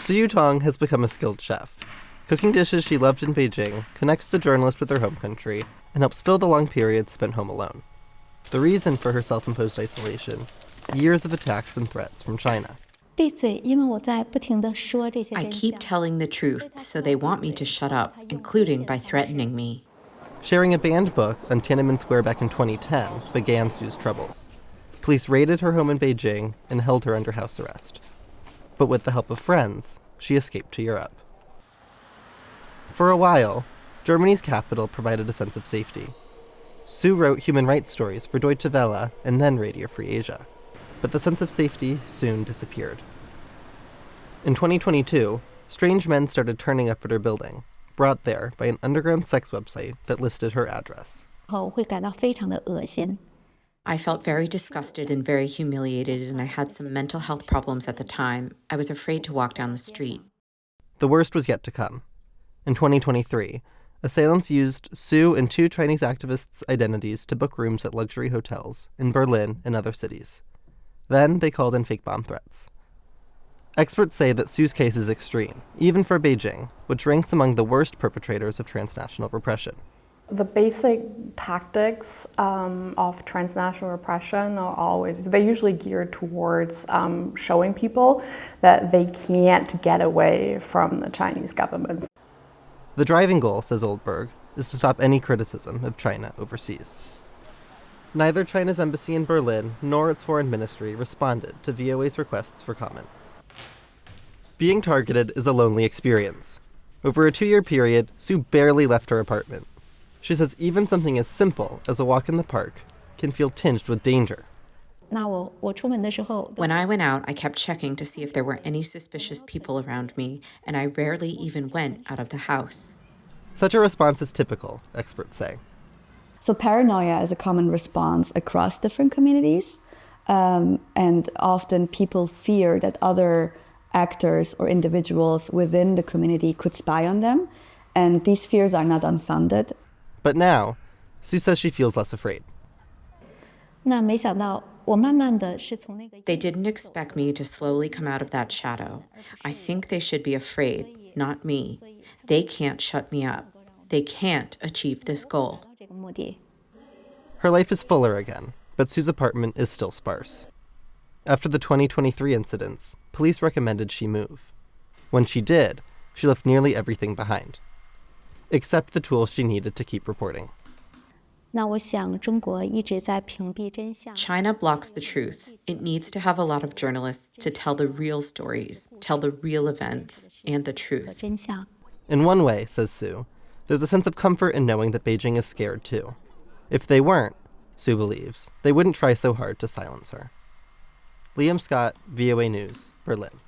Su Yutong has become a skilled chef. Cooking dishes she loved in Beijing connects the journalist with her home country and helps fill the long periods spent home alone. The reason for her self-imposed isolation: years of attacks and threats from China. I keep telling the truth, so they want me to shut up, including by threatening me. Sharing a banned book on Tiananmen Square back in 2010 began Su's troubles. Police raided her home in Beijing and held her under house arrest. But with the help of friends, she escaped to Europe. For a while, Germany's capital provided a sense of safety. Su wrote human rights stories for Deutsche Welle and then Radio Free Asia. But the sense of safety soon disappeared. In 2022, strange men started turning up at her building, brought there by an underground sex website that listed her address. I felt very disgusted and very humiliated, and I had some mental health problems at the time. I was afraid to walk down the street. The worst was yet to come. In 2023, assailants used Su and two Chinese activists' identities to book rooms at luxury hotels in Berlin and other cities. Then they called in fake bomb threats. Experts say that Su's case is extreme, even for Beijing, which ranks among the worst perpetrators of transnational repression. The basic tactics of transnational repression they're usually geared towards showing people that they can't get away from the Chinese government. The driving goal, says Oldberg, is to stop any criticism of China overseas. Neither China's embassy in Berlin nor its foreign ministry responded to VOA's requests for comment. Being targeted is a lonely experience. Over a 2-year period, Su barely left her apartment. She says even something as simple as a walk in the park can feel tinged with danger. When I went out, I kept checking to see if there were any suspicious people around me, and I rarely even went out of the house. Such a response is typical, experts say. So paranoia is a common response across different communities, and often people fear that other actors or individuals within the community could spy on them, and these fears are not unfounded. But now, Su says she feels less afraid. They didn't expect me to slowly come out of that shadow. I think they should be afraid, not me. They can't shut me up. They can't achieve this goal. Her life is fuller again, but Su's apartment is still sparse. After the 2023 incidents, police recommended she move. When she did, she left nearly everything behind, except the tools she needed to keep reporting. China blocks the truth. It needs to have a lot of journalists to tell the real stories, tell the real events, and the truth. In one way, says Su, there's a sense of comfort in knowing that Beijing is scared too. If they weren't, Su believes, they wouldn't try so hard to silence her. Liam Scott, VOA News, Berlin.